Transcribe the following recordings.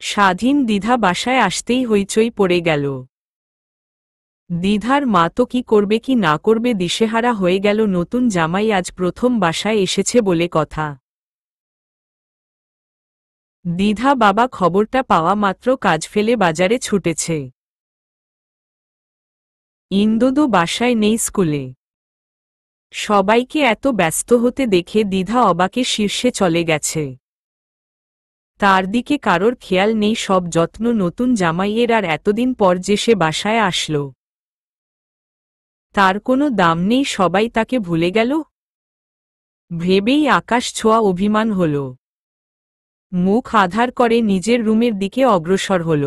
স্বাধীন দ্বিধা বাসায় আসতেই হইচই পড়ে গেল। দ্বিধার মা তো কি করবে কি না করবে দিশেহারা হয়ে গেল। নতুন জামাই আজ প্রথম বাসায় এসেছে বলে কথা। দ্বিধা বাবা খবরটা পাওয়া মাত্র কাজ ফেলে বাজারে ছুটেছে। ইন্দুদু বাসায় নেই, স্কুলে। সবাইকে এত ব্যস্ত হতে দেখে দ্বিধা অবাকে শীর্ষে চলে গেছে। তার দিকে কারোর খেয়াল নেই, সব যত্ন নতুন জামাইয়ের। আর এতদিন পর যে সে বাসায় আসল, তার কোনো দাম নেই, সবাই তাকে ভুলে গেল ভেবেই আকাশ ছোঁয়া অভিমান হল। মুখ আধার করে নিজের রুমের দিকে অগ্রসর হল।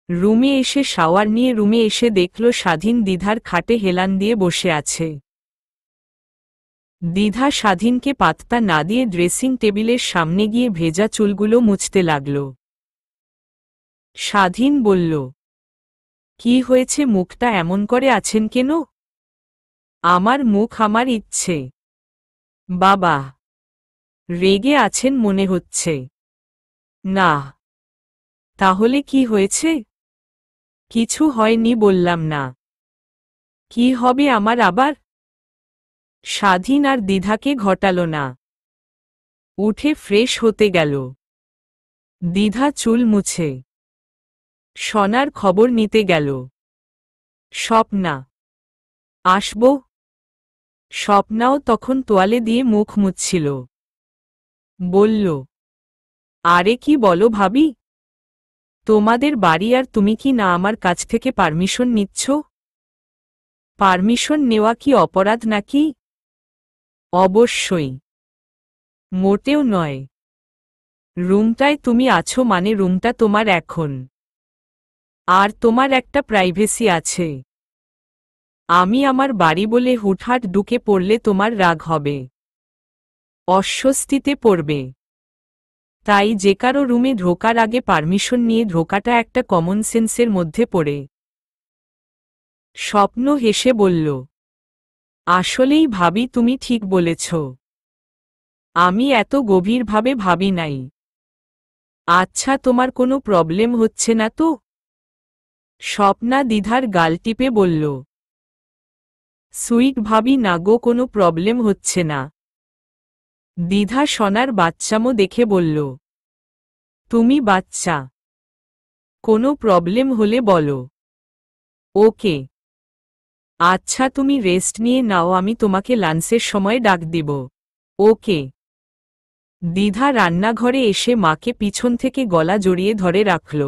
রুমে এসে শাওয়ার নিয়ে রুমে এসে দেখল স্বাধীন দ্বিধার খাটে হেলান দিয়ে বসে আছে। দ্বিধা স্বাধীনকে পাত্তা না দিয়ে ড্রেসিং টেবিলের সামনে গিয়ে ভেজা চুলগুলো মুছতে লাগল। স্বাধীন বলল, কি হয়েছে, মুখটা এমন করে আছেন কেন? আমার মুখ আমার ইচ্ছে। বাবা, রেগে আছেন মনে হচ্ছে। না। তাহলে কি হয়েছে? কিছু হয়নি বললাম না। কি হবে আমার আবার? স্বাধীন আর দ্বিধাকে ঘটাল না। উঠে ফ্রেশ হতে গেল। দ্বিধা চুল মুছে সোনার খবর নিতে গেল। স্বপ্না আসব? স্বপ্নাও তখন তোয়ালে দিয়ে মুখ মুছছিল। বলল, আরে কি বলো ভাবি, তোমাদের বাড়ি আর তুমি কি না আমার কাছ থেকে পারমিশন নিচ্ছ? পারমিশন নেওয়া কি অপরাধ নাকি? অবশ্যই। মোটেও নয়। রুমটায় তুমি আছো মানে রুমটা তোমার এখন। আর তোমার একটা প্রাইভেসি আছে। আমি আমার বাড়ি বলে হুটহাট ঢুকে পড়লে তোমার রাগ হবে, অস্বস্তিতে পড়বে। তাই যে কারো রুমে ঢোকার আগে পারমিশন নিয়ে ঢোকাটা একটা কমন সেন্সের মধ্যে পড়ে। স্বপ্ন হেসে বলল, আসলেই ভাবি তুমি ঠিক বলেছ। আমি এত গভীরভাবে ভাবি নাই। আচ্ছা, তোমার কোনো প্রবলেম হচ্ছে না তো? স্বপ্না দ্বিধার গাল টিপে বলল, সুইট ভাবি, না গো, কোনো প্রবলেম হচ্ছে না। দ্বিধা সোনার বাচ্চামো দেখে বলল, তুমি বাচ্চা, কোনো প্রবলেম হলে বলো। ওকে। আচ্ছা, তুমি রেস্ট নিয়ে নাও, আমি তোমাকে লাঞ্চের সময় ডাক দিব। ওকে। দ্বিধা রান্নাঘরে এসে মাকে পিছন থেকে গলা জড়িয়ে ধরে রাখল।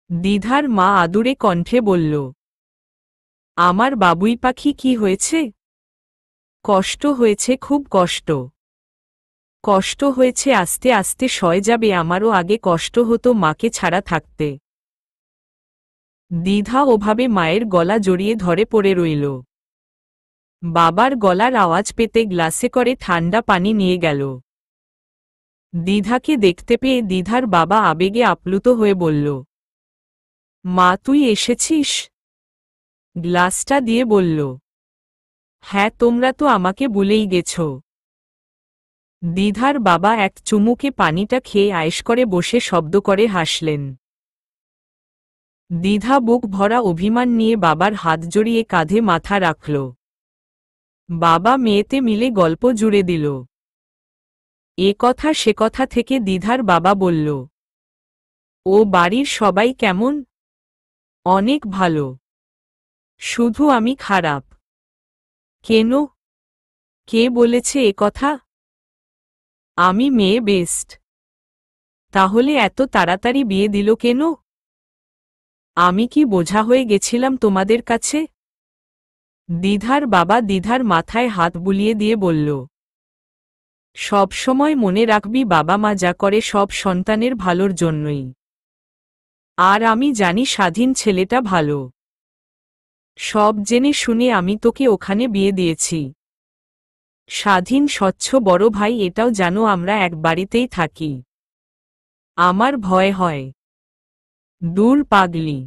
দ্বিধার মা আদুরে কণ্ঠে বলল, আমার বাবুই পাখি, কি হয়েছে? কষ্ট হয়েছে, খুব কষ্ট। কষ্ট হয়েছে, আস্তে আস্তে সয়ে যাবে। আমারও আগে কষ্ট হতো মাকে ছাড়া থাকতে। দ্বিধা ওভাবে মায়ের গলা জড়িয়ে ধরে পড়ে রইল। বাবার গলার আওয়াজ পেতে গ্লাসে করে ঠান্ডা পানি নিয়ে গেল। দ্বিধাকে দেখতে পেয়ে দ্বিধার বাবা আবেগে আপ্লুত হয়ে বলল, মা তুই এসেছিস? গ্লাসটা দিয়ে বলল, হ্যাঁ, তোমরা তো আমাকে ভুলেই গেছ। দ্বিধার বাবা এক চুমুকে পানিটা খেয়ে আয়েশ করে বসে শব্দ করে হাসলেন। দ্বিধা বুক ভরা অভিমান নিয়ে বাবার হাত জড়িয়ে কাঁধে মাথা রাখল। বাবা মেয়েতে মিলে গল্প জুড়ে দিল। এ কথা সে কথা থেকে দ্বিধার বাবা বলল, ও বাড়ির সবাই কেমন? অনেক ভালো। শুধু আমি খারাপ। কেন? কে বলেছে এ কথা? আমি মেয়ে বেস্ট। তাহলে এত তাড়াতাড়ি বিয়ে দিল কেন? আমি কি বোঝা হয়ে গেছিলাম তোমাদের কাছে? দ্বিধার বাবা দ্বিধার মাথায় হাত বুলিয়ে দিয়ে বলল, সব সময় মনে রাখবি, বাবা মা যা করে সব সন্তানের ভালোর জন্যই। আর আমি জানি স্বাধীন ছেলেটা ভালো। সব জেনে শুনে আমি তোকে ওখানে বিয়ে দিয়েছি। স্বাধীন স্বচ্ছ বড় ভাই, এটাও জানো আমরা এক বাড়িতেই থাকি। আমার ভয় হয়। দূর পাগলি।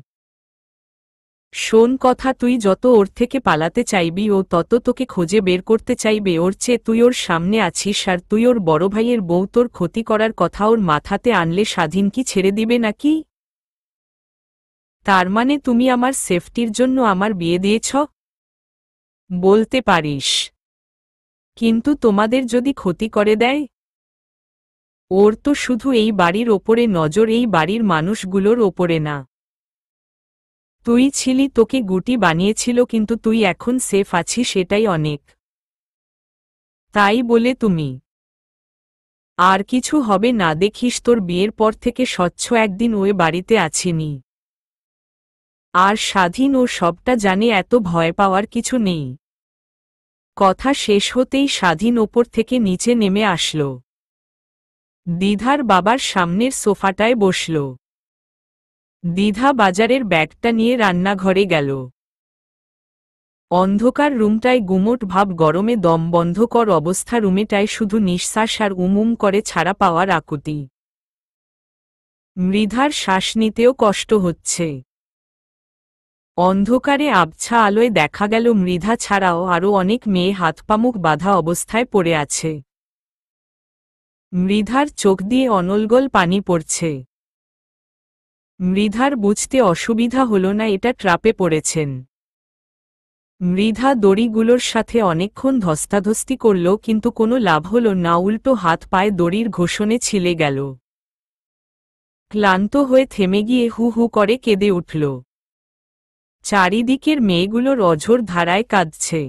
শোন কথা, তুই যত ওর থেকে পালাতে চাইবি ও তত তোকে খুঁজে বের করতে চাইবে। ওর চেয়ে তুই ওর সামনে আছিস, আর তুই ওর বড় ভাইয়ের বউ, তোর ক্ষতি করার কথা ওর মাথাতে আনলে স্বাধীন কি ছেড়ে দিবে নাকি? তার মানে তুমি আমার সেফটির জন্য আমার বিয়ে দিয়েছ? বলতে পারিস, কিন্তু তোমাদের যদি ক্ষতি করে দেয়? ওর তো শুধু এই বাড়ির ওপরে নজর, এই বাড়ির মানুষগুলোর ওপরে না। তুই ছিলি, তোকে গুটি বানিয়েছিল, কিন্তু তুই এখন সেফ আছিস, এটাই অনেক। তাই বলে তুমি আর কিছু হবে না। দেখিস, তোর বিয়ের পর থেকে স্বচ্ছ একদিন ওই বাড়িতে আছিনি। আর স্বাধীন ও সবটা জানে, এত ভয় পাওয়ার কিছু নেই। কথা শেষ হতেই স্বাধীন ওপর থেকে নিচে নেমে আসল। দ্বিধার বাবার সামনের সোফাটায় বসল। দ্বিধা বাজারের ব্যাগটা নিয়ে রান্নাঘরে গেল। অন্ধকার রুমটায় গুমোট ভাব, গরমে দম বন্ধকর অবস্থা। রুমেটায় শুধু নিঃশ্বাস আর উমুম করে ছাড়া পাওয়ার আকুতি। মৃধার শ্বাস নিতেও কষ্ট হচ্ছে। অন্ধকারে আবছা আলোয় দেখা গেল মৃধা ছাড়াও আরও অনেক মেয়ে হাত পামুখ বাঁধা অবস্থায় পড়ে আছে। মৃধার চোখ দিয়ে অনর্গল পানি পড়ছে। মৃধার বুঝতে অসুবিধা হল না এটা ট্রাপে পড়েছেন। মৃধা দড়িগুলোর সাথে অনেকক্ষণ ধস্তাধস্তি করল, কিন্তু কোনো লাভ হল না। উল্টো হাত পায়ে দড়ির ঘোষণে ছিলে গেল। ক্লান্ত হয়ে থেমে গিয়ে হু হু করে কেঁদে উঠল। চারিদিকের মেয়েগুলোর অঝোর ধারায় কাঁদছে।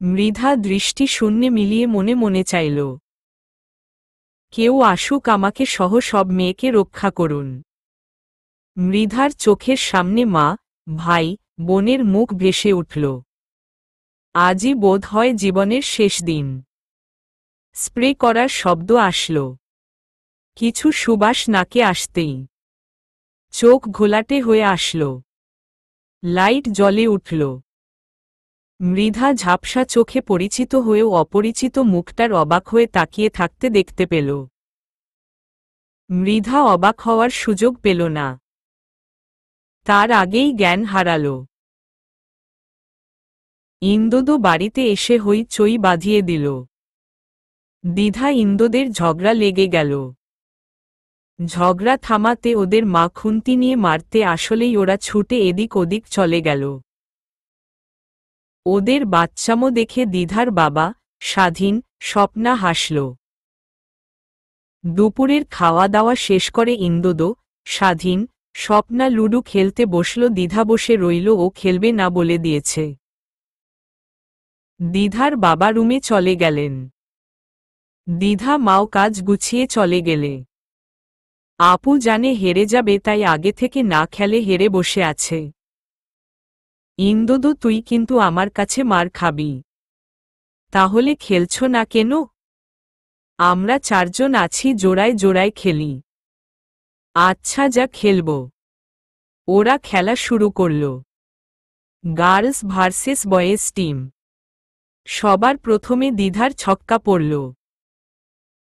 মৃধা দৃষ্টি শূন্যে মিলিয়ে মনে মনে চাইল, কেউ আসুক, আমাকে সহ সব মেয়েকে রক্ষা করুন। মৃধার চোখের সামনে মা, ভাই, বোনের মুখ ভেসে উঠল। আজই বোধ হয় জীবনের শেষ দিন। স্প্রে করার শব্দ আসল। কিছু সুবাস নাকে আসতেই চোখ ঘোলাটে হয়ে আসল। লাইট জ্বলে উঠল। মৃধা ঝাপসা চোখে পরিচিত হয়েও অপরিচিত মুখটার অবাক হয়ে তাকিয়ে থাকতে দেখতে পেল। মৃধা অবাক হওয়ার সুযোগ পেল না। তার আগেই জ্ঞান হারাল। ইন্দোদো বাড়িতে এসে হইচই বাঁধিয়ে দিল। দ্বিধা ইন্দোদের ঝগড়া লেগে গেল। ঝগড়া থামাতে ওদের মা খুন্তি নিয়ে মারতে আসলেই ওরা ছুটে এদিক ওদিক চলে গেল। ওদের বাচ্চামো দেখে দ্বিধার বাবা, স্বাধীন, স্বপ্না হাসল। দুপুরের খাওয়া দাওয়া শেষ করে ইন্দোদো, স্বাধীন, স্বপ্না লুডু খেলতে বসল। দ্বিধা বসে রইল, ও খেলবে না বলে দিয়েছে। দ্বিধার বাবা রুমে চলে গেলেন। দ্বিধা মাও কাজ গুছিয়ে চলে গেলে। আপু জানে হেরে যাবে, তাই আগে থেকে না খেলে হেরে বসে আছে। ইন্দোদো, তুই কিন্তু আমার কাছে মার খাবি। তাহলে খেলছ না কেন? আমরা চারজন আছি, জোড়ায় জোড়ায় খেলি। আচ্ছা, যা খেলব। ওরা খেলা শুরু করল। Girls versus boys team. সবার প্রথমে দ্বিধার ছক্কা পড়ল।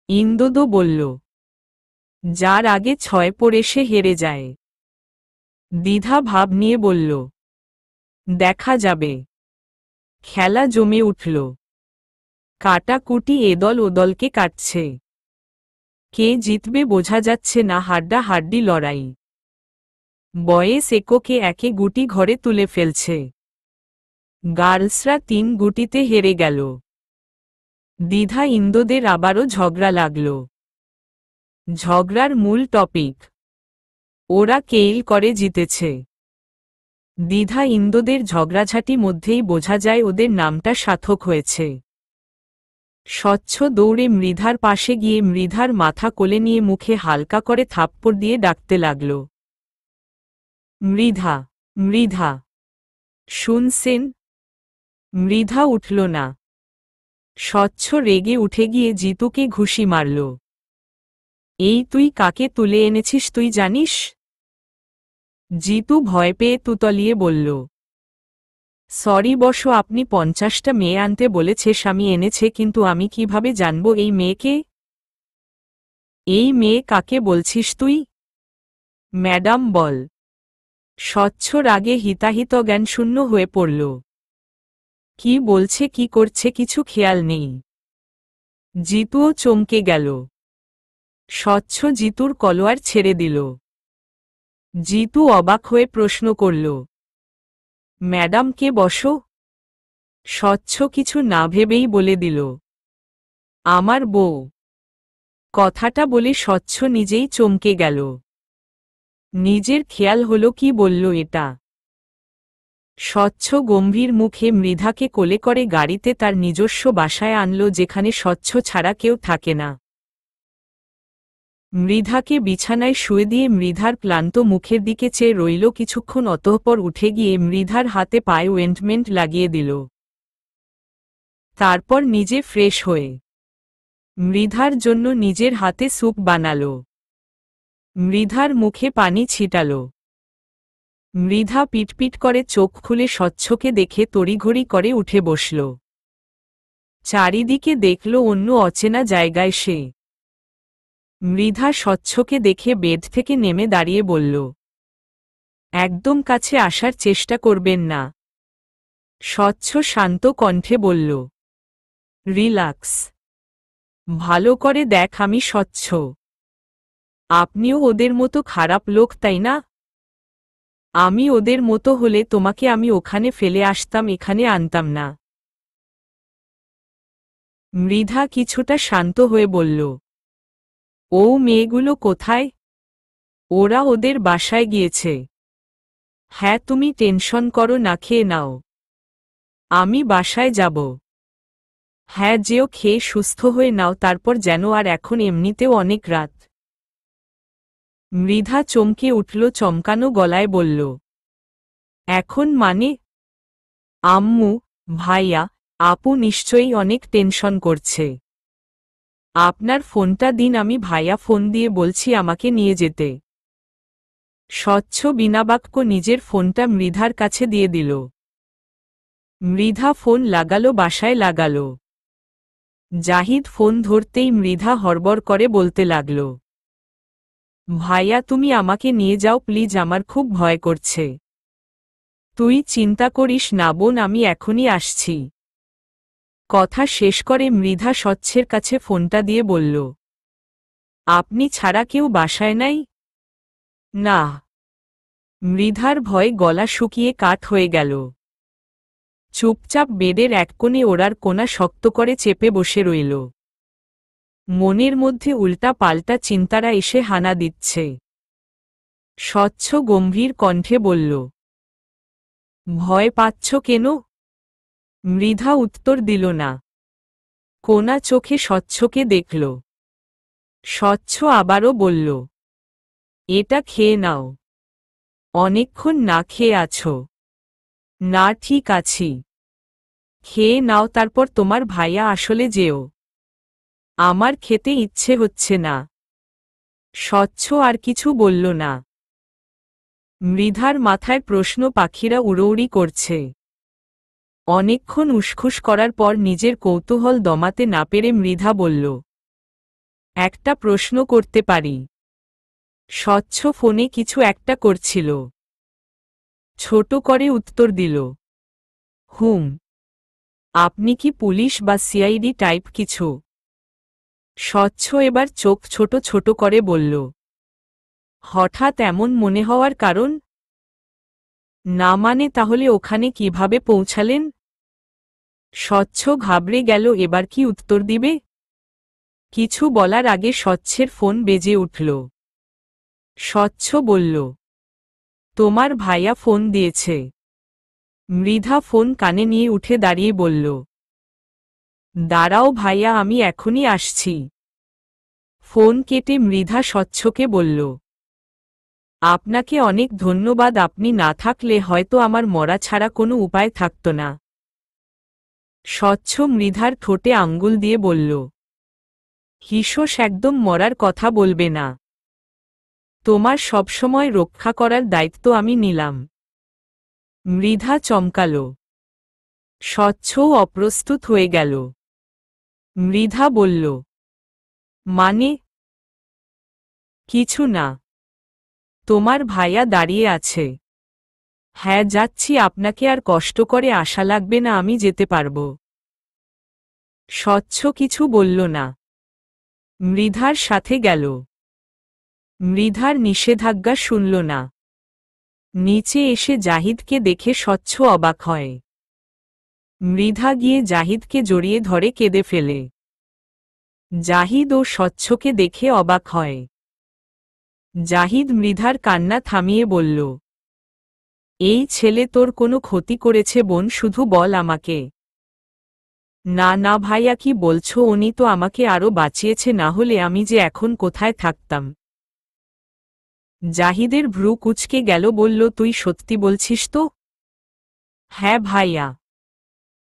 ইন্দোদো বলল, যার আগে 6 পড়ে সে হেরে যায়। দ্বিধা ভাব নিয়ে বলল, দেখা যাবে। খেলা জমে উঠল। কাটাকুটি, এদল ওদলকে কাটছে। কে জিতবে বোঝা যাচ্ছে না, হাড্ডাহাড্ডি লড়াই। বয়েস এককে একে গুটি ঘরে তুলে ফেলছে। গার্লসরা 3 গুটিতে হেরে গেল। দ্বিধা ইন্দোদের আবারও ঝগড়া লাগল। ঝগড়ার মূল টপিক, ওরা কেইল করে জিতেছে। দ্বিধা ইন্দোদের ঝগড়াঝাটি মধ্যেই বোঝা যায় ওদের নামটা সার্থক হয়েছে। স্বচ্ছ দৌড়ে মৃধার পাশে গিয়ে মৃধার মাথা কোলে নিয়ে মুখে হালকা করে থাপ্পড় দিয়ে ডাকতে লাগল, মৃধা, মৃধা, শুনছেন? মৃধা উঠল না। স্বচ্ছ রেগে উঠে গিয়ে জিতুকে ঘুষি মারল। এই তুই কাকে তুলে এনেছিস তুই জানিস? জিতু ভয় পেয়ে তুতলিয়ে বলল, সরি বস, আপনি 50টা মেয়ে আনতে বলেছে, স্বামী এনেছে, কিন্তু আমি কিভাবে জানব এই মেয়েকে? এই মেয়ে কাকে বলছিস তুই? ম্যাডাম বল। স্বচ্ছ রাগে হিতাহিত জ্ঞানশূন্য হয়ে পড়ল। কি বলছে কি করছে কিছু খেয়াল নেই। জিতুও চমকে গেল। স্বচ্ছ জিতুর কলোয়ার ছেড়ে দিল। জিতু অবাক হয়ে প্রশ্ন করল, ম্যাডামকে বসো। স্বচ্ছ কিছু না ভেবেই বলে দিল, আমার বউ। কথাটা বলে স্বচ্ছ নিজেই চমকে গেল। নিজের খেয়াল হলো কি বলল এটা। স্বচ্ছ গম্ভীর মুখে মৃধাকে কোলে করে গাড়িতে তার নিজস্ব বাসায় আনল, যেখানে স্বচ্ছ ছাড়া কেউ থাকে না। মৃধাকে বিছানায় শুয়ে দিয়ে মৃধার ক্লান্ত মুখের দিকে চেয়ে রইল কিছুক্ষণ, অতঃপর উঠে গিয়ে মৃধার হাতে পায়ে ওয়েন্টমেন্ট লাগিয়ে দিল। তারপর নিজে ফ্রেশ হয়ে মৃধার জন্য নিজের হাতে স্যুপ বানাল। মৃধার মুখে পানি ছিটাল। মৃধা পিটপিট করে চোখ খুলে স্বচ্ছকে দেখে তড়িঘড়ি করে উঠে বসল। চারিদিকে দেখল অন্য অচেনা জায়গায় সে। মৃধা স্বচ্ছকে দেখে বেড থেকে নেমে দাঁড়িয়ে বলল, একদম কাছে আসার চেষ্টা করবেন না। স্বচ্ছ শান্ত কণ্ঠে বলল, রিল্যাক্স। ভালো করে দেখ আমি স্বচ্ছ। আপনিও ওদের মতো খারাপ লোক তাই না? আমি ওদের মতো হলে তোমাকে আমি ওখানে ফেলে আসতাম, এখানে আনতাম না। মৃধা কিছুটা শান্ত হয়ে বলল, ও মেয়েগুলো কোথায়? ওরা ওদের বাসায় গিয়েছে। হ্যাঁ তুমি টেনশন করো না, খেয়ে নাও। আমি বাসায় যাব। হ্যাঁ যেও, খেয়ে সুস্থ হয়ে নাও তারপর যেন, আর এখন এমনিতেও অনেক রাত। মৃধা চমকে উঠল, চমকানো গলায় বলল, এখন মানে? আম্মু, ভাইয়া, আপু নিশ্চয়ই অনেক টেনশন করছে। আপনার ফোনটা দিন, আমি ভাইয়া ফোন দিয়ে বলছি আমাকে নিয়ে যেতে। স্বচ্ছ বিনাবাক্য নিজের ফোনটা মৃধার কাছে দিয়ে দিল। মৃধা ফোন লাগালো, বাসায় লাগালো। জাহিদ ফোন ধরতেই মৃধা হড়বড় করে বলতে লাগল, ভাইয়া তুমি আমাকে নিয়ে যাও প্লিজ, আমার খুব ভয় করছে। তুই চিন্তা করিস না বোন, আমি এখনই আসছি। কথা শেষ করে মৃধা স্বচ্ছের কাছে ফোনটা দিয়ে বলল, আপনি ছাড়া কেউ বাসায় নাই? না। মৃধার ভয়ে গলা শুকিয়ে কাঠ হয়ে গেল। চুপচাপ বেডের এক কোণে ওড়ার কোণা শক্ত করে চেপে বসে রইল। মনের মধ্যে উল্টা পাল্টা চিন্তারা এসে হানা দিচ্ছে। স্বচ্ছ গম্ভীর কণ্ঠে বলল, ভয় পাচ্ছ কেন? মৃধা উত্তর দিল না। কোনা চোখে স্বচ্ছকে দেখল। স্বচ্ছ আবারও বলল, এটা খেয়ে নাও। অনেকক্ষণ না খেয়ে আছো। না ঠিক আছি। খেয়ে নাও তারপর তোমার ভাইয়া আসলে যেও। আমার খেতে ইচ্ছে হচ্ছে না। স্বচ্ছ আর কিছু বলল না। মৃধার মাথায় প্রশ্ন পাখিরা উড়ৌড়ি করছে। অনেকক্ষণ উসখুস করার পর নিজের কৌতূহল দমাতে না পেরে মৃধা বলল, একটা প্রশ্ন করতে পারি? স্বচ্ছ ফোনে কিছু একটা করছিল। ছোট করে উত্তর দিল, হুম। আপনি কি পুলিশ বা সিআইডি টাইপ কিছু? স্বচ্ছ এবার চোখ ছোট ছোট করে বলল, হঠাৎ এমন মনে হওয়ার কারণ? না মানে তাহলে ওখানে কিভাবে পৌঁছালেন? স্বচ্ছ ঘাবড়ে গেল, এবার কি উত্তর দিবে? কিছু বলার আগে স্বচ্ছের ফোন বেজে উঠল। স্বচ্ছ বলল, তোমার ভাইয়া ফোন দিয়েছে। মৃধা ফোন কানে নিয়ে উঠে দাঁড়িয়ে বলল, দাঁড়াও ভাইয়া, আমি এখনই আসছি। ফোন কেটে মৃধা স্বচ্ছকে বলল, আপনাকে অনেক ধন্যবাদ, আপনি না থাকলে হয়তো আমার মরা ছাড়া কোনো উপায় থাকত না। স্বচ্ছ মৃধার ঠোঁটে আঙ্গুল দিয়ে বলল, হিসোস একদম মরার কথা বলবে না। তোমার সবসময় রক্ষা করার দায়িত্ব আমি নিলাম। মৃধা চমকাল। স্বচ্ছও অপ্রস্তুত হয়ে গেল। মৃধা বলল, মানে? কিছু না। তোমার ভাইয়া দাঁড়িয়ে আছে। হ্যাঁ যাচ্ছি, আপনাকে আর কষ্ট করে আসা লাগবে না, আমি যেতে পারব। স্বচ্ছ কিছু বলল না। মৃধার সাথে গেল। মৃধার নিষেধাজ্ঞা শুনল না। নিচে এসে জাহিদকে দেখে স্বচ্ছ অবাক হয়। মৃধা গিয়ে জাহিদকে জড়িয়ে ধরে কেঁদে ফেলে। জাহিদ ও স্বচ্ছকে দেখে অবাক হয়। জাহিদ মৃধার কান্না থামিয়ে বলল, এই ছেলে তোর কোনো ক্ষতি করেছে বোন, শুধু বল আমাকে। না না ভাইয়া, কি বলছো, উনি তো আমাকে আরো বাঁচিয়েছে, না হলে আমি যে এখন কোথায় থাকতাম। জাহিদের ভ্রু কুঁচকে গেল, বলল, তুই সত্যি বলছিস তো? হ্যাঁ ভাইয়া।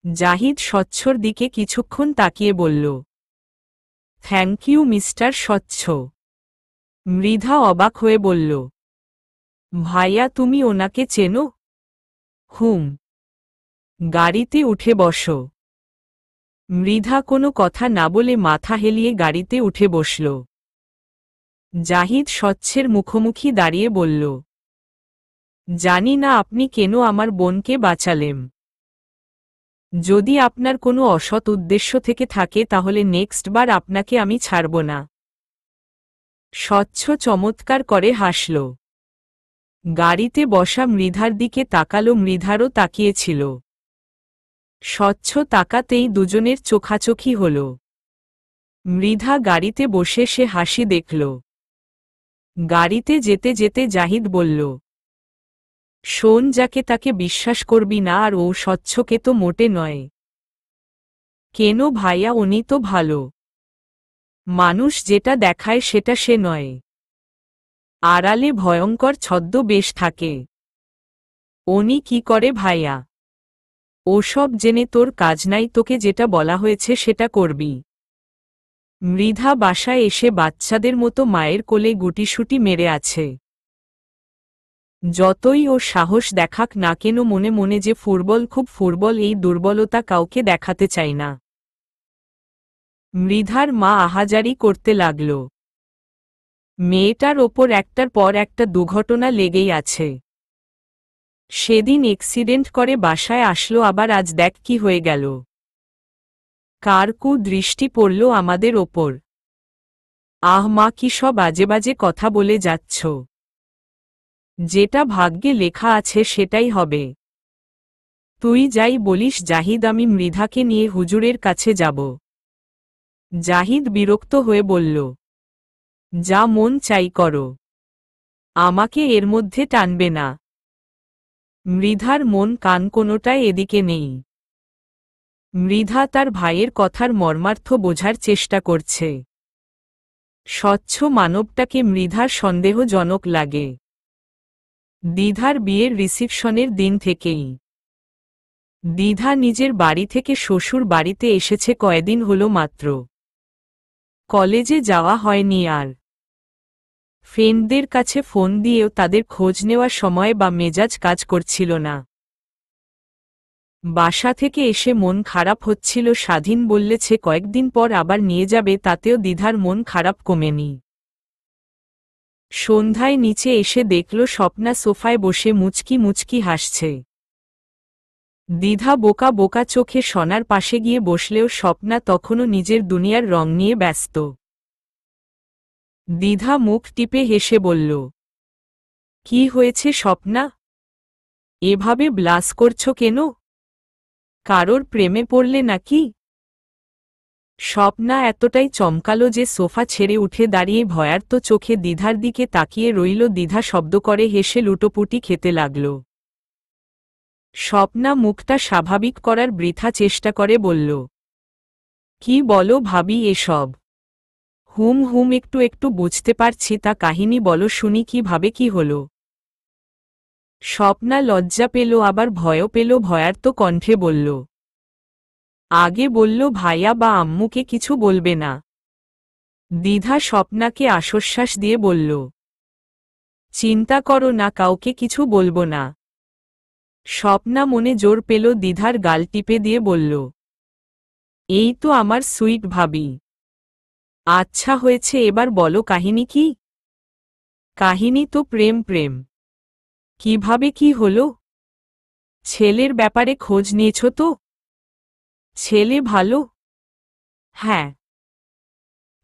জাহিদ স্বচ্ছর দিকে কিছুক্ষণ তাকিয়ে বলল, থ্যাংক ইউ মিস্টার স্বচ্ছ। মৃধা অবাক হয়ে বলল, ভাইয়া তুমি ওনাকে চেনো? হুম। গাড়িতে উঠে বসো। মৃধা কোনো কথা না বলে মাথা হেলিয়ে গাড়িতে উঠে বসল। জাহিদ স্বচ্ছের মুখোমুখি দাঁড়িয়ে বলল, জানি না আপনি কেন আমার বোনকে বাঁচালেম। যদি আপনার কোনো অসৎ উদ্দেশ্য থেকে থাকে তাহলে নেক্সট বার আপনাকে আমি ছাড়ব না। স্বচ্ছ চমৎকার করে হাসল। গাড়িতে বসা মৃধার দিকে তাকালো, মৃধারও তাকিয়েছিল। স্বচ্ছ তাকাতেই দুজনের চোখাচোখি হল। মৃধা গাড়িতে বসে সে হাসি দেখল। গাড়িতে যেতে যেতে জাহিদ বলল, শোন, যাকে তাকে বিশ্বাস করবি না, আর ও স্বচ্ছকে তো মোটে নয়। কেন ভাইয়া, উনি তো ভালো মানুষ, যেটা দেখায় সেটা সে নয়। আড়ালে ভয়ঙ্কর ছদ্মবেশ থাকে। উনি কি করে ভাইয়া? ওসব জেনে তোর কাজ নাই, তোকে যেটা বলা হয়েছে সেটা করবি। মৃধা বাসায় এসে বাচ্চাদের মতো মায়ের কোলে গুটিসুটি মেরে আছে। যতই ও সাহস দেখাক না কেন, মনে মনে যে ফুটবল খুব ফুটবল, এই দুর্বলতা কাউকে দেখাতে চাই না। মৃধার মা আহাজারি করতে লাগল। মেয়েটার ওপর একটার পর একটা দুর্ঘটনা লেগেই আছে। সেদিন এক্সিডেন্ট করে বাসায় আসলো, আবার আজ দেখ কি হয়ে গেল। কার দৃষ্টি পড়ল আমাদের ওপর। আহ মা, কি সব আজে বাজে কথা বলে যাচ্ছ। যেটা ভাগ্যে লেখা আছে সেটাই হবে। তুই যাই বলিস জাহিদ, আমি মৃধাকে নিয়ে হুজুরের কাছে যাব। জাহিদ বিরক্ত হয়ে বলল, যা মন চাই করো, আমাকে এর মধ্যে টানবে না। মৃধার মন কান কোনোটাই এদিকে নেই। মৃধা তার ভাইয়ের কথার মর্মার্থ বোঝার চেষ্টা করছে। স্বচ্ছ মানবটাকে মৃধার সন্দেহজনক লাগে। দ্বিধার বিয়ের রিসিপশনের দিন থেকেই। দ্বিধা নিজের বাড়ি থেকে শ্বশুর বাড়িতে এসেছে কয়দিন হলো মাত্র। কলেজে যাওয়া হয়নি আর। ফ্রেন্ডদের কাছে ফোন দিয়েও তাদের খোঁজ নেওয়ার সময় বা মেজাজ কাজ করছিল না। বাসা থেকে এসে মন খারাপ হচ্ছিল, স্বাধীন বললেছে কয়েকদিন পর আবার নিয়ে যাবে, তাতেও দ্বিধার মন খারাপ কমেনি। সন্ধ্যায় নিচে এসে দেখল স্বপ্না সোফায় বসে মুচকি মুচকি হাসছে। দ্বিধা বোকা বোকা চোখে সনার পাশে গিয়ে বসলেও স্বপ্না তখনও নিজের দুনিয়ার রং নিয়ে ব্যস্ত। দ্বিধা মুখ টিপে হেসে বলল, কি হয়েছে স্বপ্না? এভাবে ব্লাস করছো কেন? কারোর প্রেমে পড়লে নাকি? স্বপ্না এতটাই চমকালো যে সোফা ছেড়ে উঠে দাঁড়িয়ে ভয়ার্ত চোখে দ্বিধার দিকে তাকিয়ে রইল। দ্বিধা শব্দ করে হেসে লুটোপুটি খেতে লাগল। স্বপ্না মুখটা স্বাভাবিক করার বৃথা চেষ্টা করে বলল, কি বলো ভাবি এসব? হুম হুম, একটু একটু বুঝতে পারছি, তা কাহিনী বলো শুনি, কিভাবে কি হলো? স্বপ্না লজ্জা পেল আবার ভয়ও পেল, ভয়ার্ত কণ্ঠে বলল, আগে বলল ভাইয়া বা আম্মুকে কিছু বলবে না। দ্বিধা স্বপ্নাকে আশ্বাস দিয়ে বলল, চিন্তা করো না, কাউকে কিছু বলবো না। স্বপ্না মনে জোর পেল, দ্বিধার গাল টিপে দিয়ে বলল, এই তো আমার সুইট ভাবি। আচ্ছা হয়েছে, এবার বলো কাহিনী কি? কাহিনী তো প্রেম প্রেম। কিভাবে কি হলো? ছেলের ব্যাপারে খোঁজ নিয়েছ তো? ছেলে ভালো? হ্যাঁ।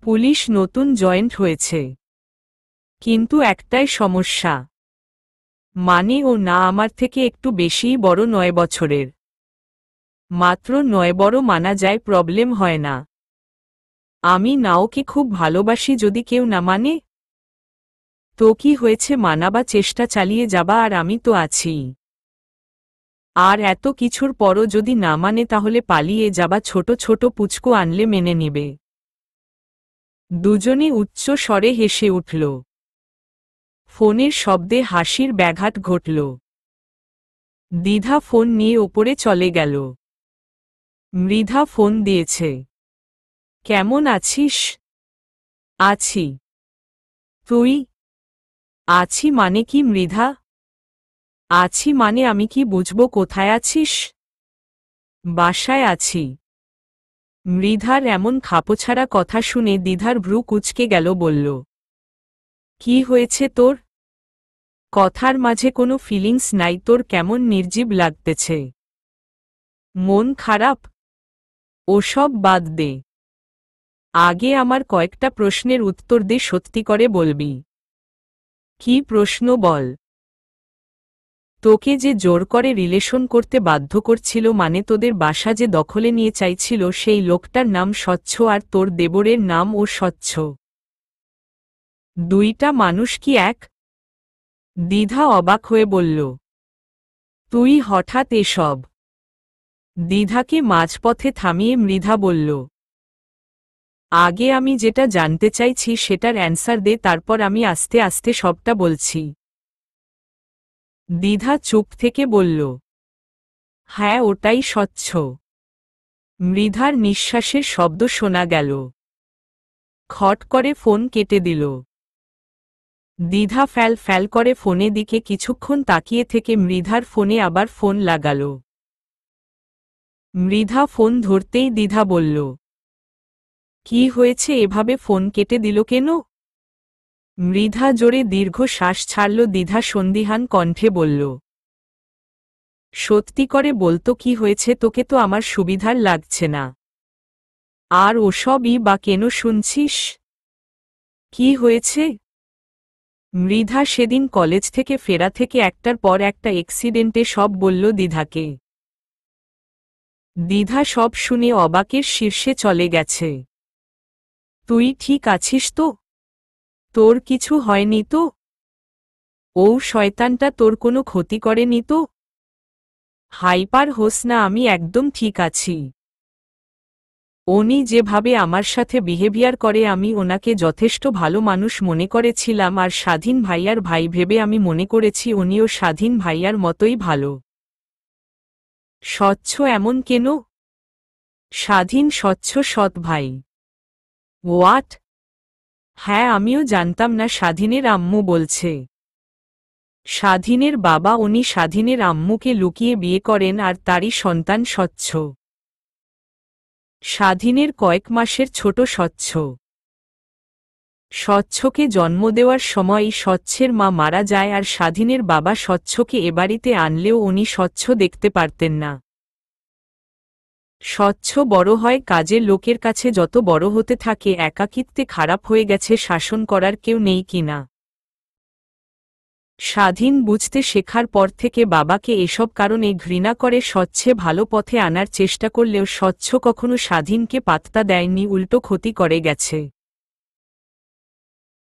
পুলিশ নতুন জয়েন্ট হয়েছে। কিন্তু একটাই সমস্যা। মানে ও না আমার থেকে একটু বেশিই বড় 9 বছরের। মাত্র 9 বড় মানা যায়, প্রবলেম হয় না। আমি না ওকে খুব ভালোবাসি, যদি কেউ না মানে? তো কি হয়েছে, মানাবা, চেষ্টা চালিয়ে যাবা, আর আমি তো আছি। আর এত কিছুর পরও যদি না মানে তাহলে পালিয়ে যাবা, ছোট ছোট পুচকু আনলে মেনে নিবে। দুজনে উচ্চ স্বরে হেসে উঠল। ফোনের শব্দে হাসির ব্যাঘাত ঘটল। দ্বিধা ফোন নিয়ে ওপরে চলে গেল। মৃধা ফোন দিয়েছে। কেমন আছিস? আছি। তুই? আছি মানে কি মৃধা? আছি মানে আমি কি বুঝবো কোথায় আছিস? বাসায় আছি। মৃধার এমন খাপছাড়া কথা শুনে দ্বিধার ভ্রু কুঁচকে গেল, বলল, কি হয়েছে তোর? কথার মাঝে কোনো ফিলিংস নাই তোর, কেমন নির্জীব লাগতেছে। মন খারাপ? ওসব বাদ দে। আগে আমার কয়েকটা প্রশ্নের উত্তর দে, সত্যি করে বলবি। কি প্রশ্ন বল। তোকে যে জোর করে রিলেশন করতে বাধ্য করছিল, মানে তোদের বাসা যে দখলে নিয়ে চাইছিল, সেই লোকটার নাম স্বচ্ছ আর তোর দেবরের নাম ও স্বচ্ছ। দুইটা মানুষ কি এক? দ্বিধা অবাক হয়ে বলল, তুই হঠাৎ এসব? দ্বিধাকে মাঝপথে থামিয়ে মৃধা বলল, আগে আমি যেটা জানতে চাইছি সেটার অ্যান্সার দে, তারপর আমি আস্তে আস্তে সবটা বলছি। দ্বিধা চুপ থেকে বলল, হ্যাঁ ওটাই স্বচ্ছ। মৃধার নিঃশ্বাসের শব্দ শোনা গেল। খট করে ফোন কেটে দিল। দ্বিধা ফ্যাল ফ্যাল করে ফোনে দিকে কিছুক্ষণ তাকিয়ে থেকে মৃধার ফোনে আবার ফোন লাগাল। মৃধা ফোন ধরতেই দ্বিধা বলল, কি হয়েছে, এভাবে ফোন কেটে দিল কেন? মৃধা জোরে দীর্ঘ শ্বাস ছাড়ল। দ্বিধা সন্দিহান কণ্ঠে বলল, সত্যি করে বলতো কি হয়েছে, তোকে তো আমার সুবিধার লাগছে না। আর ওসবই বা কেন শুনছিস? কি হয়েছে? মৃধা সেদিন কলেজ থেকে ফেরা থেকে একটার পর একটা এক্সিডেন্টে সব বলল দ্বিধাকে। দ্বিধা সব শুনে অবাকের শীর্ষে চলে গেছে। তুই ঠিক আছিস তো? তোর কিছু হয়নি তো? ও শয়তানটা তোর কোনো ক্ষতি করেনি তো? হাইপার হোস না, আমি একদম ঠিক আছি। উনি যেভাবে আমার সাথে বিহেভিয়ার করে, আমি ওনাকে যথেষ্ট ভালো মানুষ মনে করেছিলাম, আর স্বাধীন ভাইয়ার ভাই ভেবে আমি মনে করেছি উনিও স্বাধীন ভাইয়ার মতোই ভালো। স্বচ্ছ এমন কেন? স্বাধীন স্বচ্ছ সৎ ভাই। হোয়াট? হ্যাঁ আমিও জানতাম না, স্বাধীনের আম্মু বলছে। স্বাধীনের বাবা, উনি স্বাধীনের আম্মুকে লুকিয়ে বিয়ে করেন আর তারই সন্তান স্বচ্ছ। স্বাধীনের কয়েক মাসের ছোট স্বচ্ছ। স্বচ্ছকে জন্ম দেওয়ার সময়ই স্বচ্ছের মা মারা যায়, আর স্বাধীনের বাবা স্বচ্ছকে এ বাড়িতে আনলেও উনি স্বচ্ছ দেখতে পারতেন না। স্বচ্ছ বড় হয় কাজের লোকের কাছে, যত বড় হতে থাকে একাকিত্বে খারাপ হয়ে গেছে, শাসন করার কেউ নেই কিনা। স্বাধীন বুঝতে শেখার পর থেকে বাবাকে এসব কারণে ঘৃণা করে, স্বচ্ছে ভালো পথে আনার চেষ্টা করলেও স্বচ্ছ কখনো স্বাধীনকে পাত্তা দেয়নি, উল্টো ক্ষতি করে গেছে।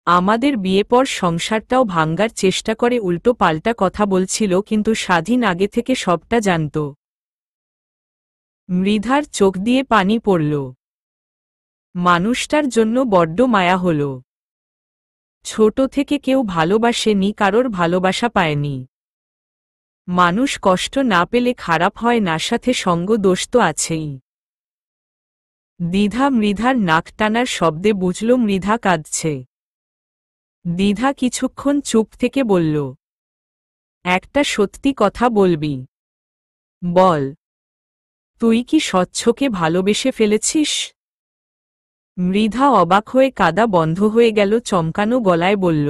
আমাদের বিয়ে পর সংসারটাও ভাঙ্গার চেষ্টা করে, উল্টো পাল্টা কথা বলছিল, কিন্তু স্বাধীন আগে থেকে সবটা জানত। মৃধার চোখ দিয়ে পানি পড়ল। মানুষটার জন্য বড্ড মায়া হল। ছোট থেকে কেউ ভালোবাসেনি, কারোর ভালোবাসা পায়নি। মানুষ কষ্ট না পেলে খারাপ হয় না, সাথে সঙ্গ দোষ তো আছেই। দ্বিধা মৃধার নাক টানার শব্দে বুঝল মৃধা কাঁদছে। দ্বিধা কিছুক্ষণ চুপ থেকে বলল, একটা সত্যি কথা বলবি? বল। তুই কি স্বচ্ছকে ভালোবেসে ফেলেছিস? মৃধা অবাক হয়ে কাঁদা বন্ধ হয়ে গেল, চমকানো গলায় বলল,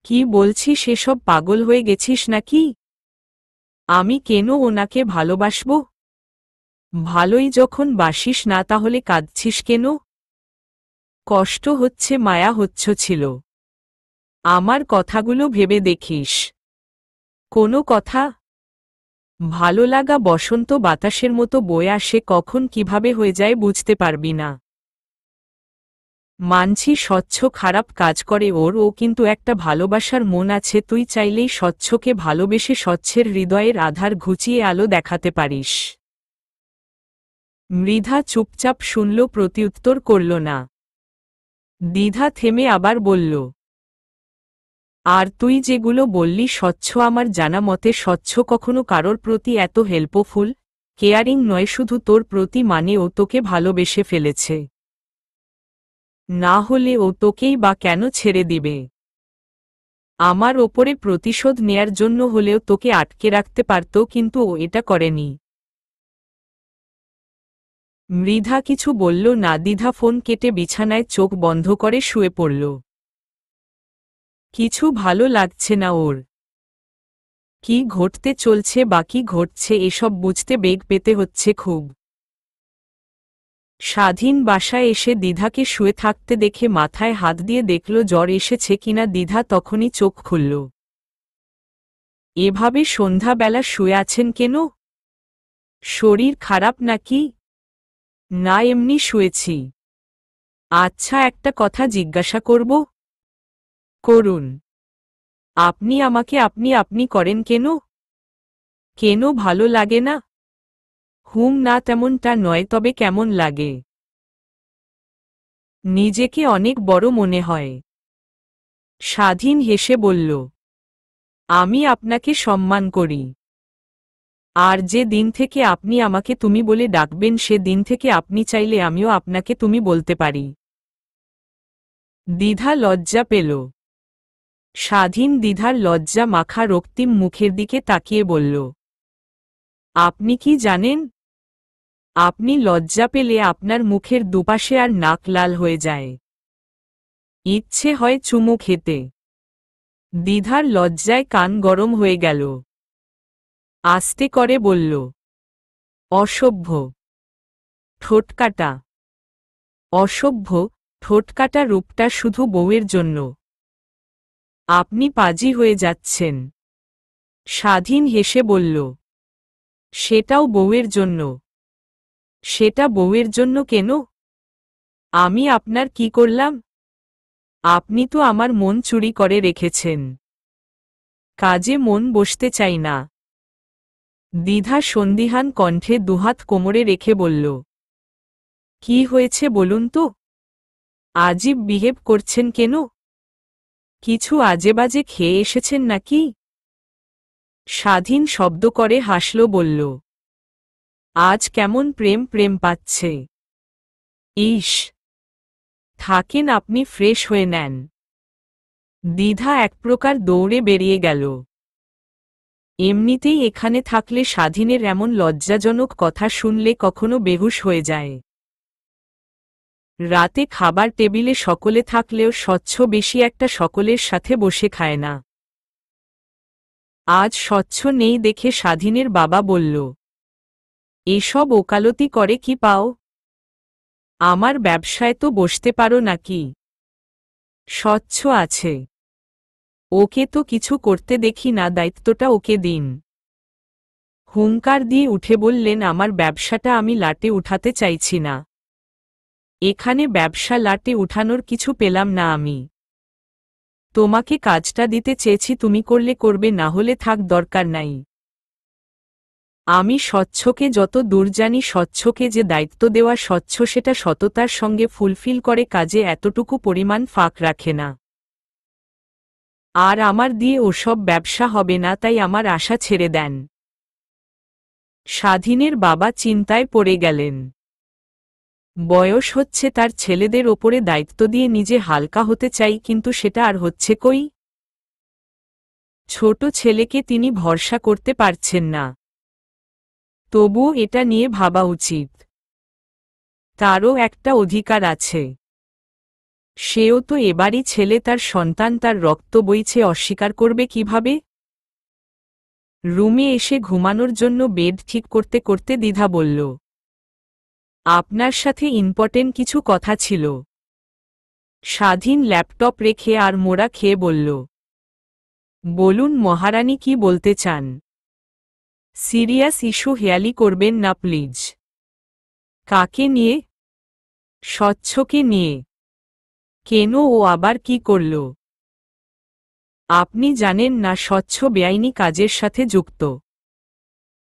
কি বলছিস এসব, পাগল হয়ে গেছিস নাকি? আমি কেন ওনাকে ভালোবাসব? ভালোই যখন বাসিস না তাহলে কাঁদছিস কেন? কষ্ট হচ্ছে, মায়া হচ্ছিল। আমার কথাগুলো ভেবে দেখিস। কোনো কথা? ভালো লাগা বসন্ত বাতাসের মতো বয়ে আসে, কখন কিভাবে হয়ে যায় বুঝতে পারবি না। মানছি স্বচ্ছ খারাপ কাজ করে ওর, ও কিন্তু একটা ভালোবাসার মন আছে, তুই চাইলেই স্বচ্ছকে ভালোবেসে স্বচ্ছের হৃদয়ের আধার ঘুচিয়ে আলো দেখাতে পারিস। মৃধা চুপচাপ শুনল, প্রতিউত্তর করল না। দ্বিধা থেমে আবার বলল, আর তুই যেগুলো বললি স্বচ্ছ, আমার জানা মতে স্বচ্ছ কখনো কারোর প্রতি এত হেল্পফুল, কেয়ারিং নয়, শুধু তোর প্রতি, মানে ও তোকে ভালোবেসে ফেলেছে। না হলে ও তোকেই বা কেন ছেড়ে দিবে? আমার ওপরে প্রতিশোধ নেয়ার জন্য হলেও তোকে আটকে রাখতে পারত, কিন্তু ও এটা করেনি। মৃধা কিছু বলল না। দ্বিধা ফোন কেটে বিছানায় চোখ বন্ধ করে শুয়ে পড়ল। কিছু ভালো লাগছে না ওর। কি ঘটতে চলছে বা কি ঘটছে এসব বুঝতে বেগ পেতে হচ্ছে খুব। স্বাধীন বাসায় এসে দ্বিধাকে শুয়ে থাকতে দেখে মাথায় হাত দিয়ে দেখল জ্বর এসেছে কিনা। দ্বিধা তখনই চোখ খুলল। এভাবে সন্ধ্যাবেলা শুয়ে আছেন কেন? শরীর খারাপ নাকি? না, এমনি শুয়েছি। আচ্ছা, একটা কথা জিজ্ঞাসা করব? করুন। আপনি আমাকে আপনি আপনি করেন কেন? কেন ভালো লাগে না? না, তেমনটা নয়, তবে কেমন লাগে? নিজেকে অনেক বড় মনে হয়। স্বাধীন হেসে বলল, আমি আপনাকে সম্মান করি। আর যে দিন থেকে আপনি আমাকে তুমি বলে ডাকবেন, সে দিন থেকে আপনি চাইলে আমিও আপনাকে তুমি বলতে পারি। দ্বিধা লজ্জা পেল। স্বাধীন দ্বিধার লজ্জা মাখা রক্তিম মুখের দিকে তাকিয়ে বলল, আপনি কি জানেন, আপনি লজ্জা পেলে আপনার মুখের দুপাশে আর নাক লাল হয়ে যায়। ইচ্ছে হয় চুমু খেতে। দ্বিধার লজ্জায় কান গরম হয়ে গেল। আস্তে করে বলল, অসভ্য, ঠোঁটকাটা। অসভ্য, ঠোঁটকাটা রূপটা শুধু বউয়ের জন্য। আপনি পাজি হয়ে যাচ্ছেন। স্বাধীন হেসে বলল, সেটাও বউয়ের জন্য। সেটা বউয়ের জন্য কেন? আমি আপনার কি করলাম? আপনি তো আমার মন চুরি করে রেখেছেন। কাজে মন বসতে চাই না। দ্বিধা সন্দিহান কণ্ঠে দুহাত কোমরে রেখে বলল, কি হয়েছে বলুন তো? আজীব বিহেভ করছেন কেন? কিছু আজেবাজে খেয়ে এসেছেন নাকি? স্বাধীন শব্দ করে হাসল, বলল, আজ কেমন প্রেম প্রেম পাচ্ছে। ইস, থাকেন, আপনি ফ্রেশ হয়ে নেন। দ্বিধা এক প্রকার দৌড়ে বেরিয়ে গেল। এমনিতেই এখানে থাকলে স্বাধীনের এমন লজ্জাজনক কথা শুনলে কখনো বেহুশ হয়ে যায়। রাতে খাবার টেবিলে সকলে থাকলেও স্বচ্ছ বেশি একটা সকলের সাথে বসে খায় না। আজ স্বচ্ছ নেই দেখে স্বাধীনের বাবা বলল, এসব ওকালতি করে কি পাও? আমার ব্যবসায় তো বসতে পারো নাকি? স্বচ্ছ আছে। ওকে তো কিছু করতে দেখি না, দায়িত্বটা ওকে দিন। হুঙ্কার দিয়ে উঠে বললেন, আমার ব্যবসাটা আমি লাটে উঠাতে চাইছি না। এখানে ব্যবসা লাটে উঠানোর কিছু পেলাম না আমি। তোমাকে কাজটা দিতে চেয়েছি, তুমি করলে করবে, না হলে থাক, দরকার নাই। আমি স্বচ্ছকে যত দূর জানি, স্বচ্ছকে যে দায়িত্ব দেওয়া স্বচ্ছ সেটা সততার সঙ্গে ফুলফিল করে, কাজে এতটুকু পরিমাণ ফাঁক রাখে না। আর আমার দিয়ে ওসব ব্যবসা হবে না, তাই আমার আশা ছেড়ে দেন। স্বাধীনের বাবা চিন্তায় পড়ে গেলেন। বয়স হচ্ছে তার, ছেলেদের ওপরে দায়িত্ব দিয়ে নিজে হালকা হতে চাই, কিন্তু সেটা আর হচ্ছে কই? ছোট ছেলেকে তিনি ভরসা করতে পারছেন না। তবুও এটা নিয়ে ভাবা উচিত। তারও একটা অধিকার আছে। সেও তো এবারই ছেলে, তার সন্তান, তার রক্ত বইছে, অস্বীকার করবে কিভাবে? রুমে এসে ঘুমানোর জন্য বেড ঠিক করতে করতে দ্বিধা বলল, আপনার সাথে ইম্পর্টেন্ট কিছু কথা ছিল। স্বাধীন ল্যাপটপ রেখে আর মোড়া খেয়ে বলল, বলুন মহারানী, কি বলতে চান? সিরিয়াস ইস্যু হেয়ালি করবেন না প্লিজ। কাকে নিয়ে? স্বচ্ছকে নিয়ে। কেন, ও আবার কি করল? আপনি জানেন না স্বচ্ছ বেআইনি কাজের সাথে যুক্ত?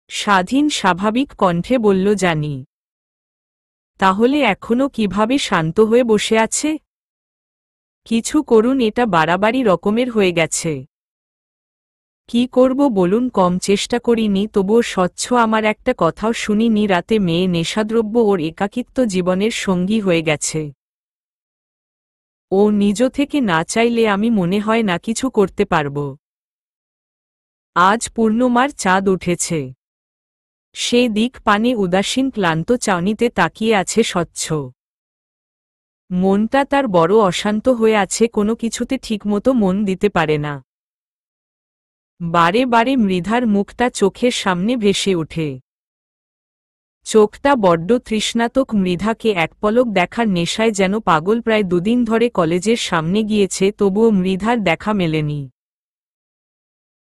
স্বাধীন স্বাভাবিক কণ্ঠে বলল, জানি। তাহলে এখনো কিভাবে শান্ত হয়ে বসে আছে? কিছু করুন, এটা বাড়াবাড়ি রকমের হয়ে গেছে। কি করব বলুন? কম চেষ্টা করিনি, তবুও স্বচ্ছ আমার একটা কথাও শুনিনি। রাতে মেয়ে নেশাদ্রব্য ওর একাকিত্ব জীবনের সঙ্গী হয়ে গেছে। ও নিজ থেকে না চাইলে আমি মনে হয় না কিছু করতে পারব। আজ পূর্ণমার চাঁদ উঠেছে। সে দিক পানে উদাসীন ক্লান্ত চাউনিতে তাকিয়ে আছে স্বচ্ছ। মনটা তার বড় অশান্ত হয়ে আছে, কোনো কিছুতে ঠিকমতো মন দিতে পারে না। বারে বারে মৃধার মুখটা চোখের সামনে ভেসে ওঠে। চোখটা বড্ড তৃষ্ণাতক। মৃধাকে এক পলক দেখার নেশায় যেন পাগল। প্রায় দুদিন ধরে কলেজের সামনে গিয়েছে, তবুও মৃধার দেখা মেলেনি।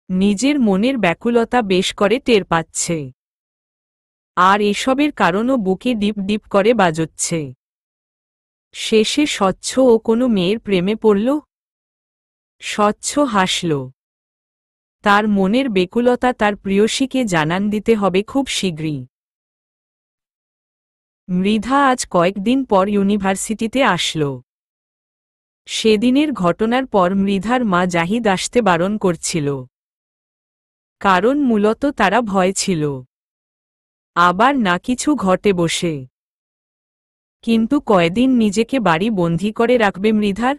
নিজের মনের ব্যাকুলতা বেশ করে টের পাচ্ছে। আর এসবের কারণও বুকে ডিপ ডিপ করে বাজচ্ছে। শেষে স্বচ্ছ ও কোনো মেয়ের প্রেমে পড়ল। স্বচ্ছ হাসল। তার মনের বেকুলতা তার প্রিয়সীকে জানান দিতে হবে খুব শীঘ্রই। মৃধা আজ কয়েকদিন পর ইউনিভার্সিটিতে আসল। সেদিনের ঘটনার পর মৃধার মা জাহিদ আসতে বারণ করছিল। কারণ মূলত তারা ভয় ছিল আবার না কিছু ঘটে বসে। কিন্তু কয়দিন নিজেকে বাড়ি বন্দী করে রাখবে মৃধার?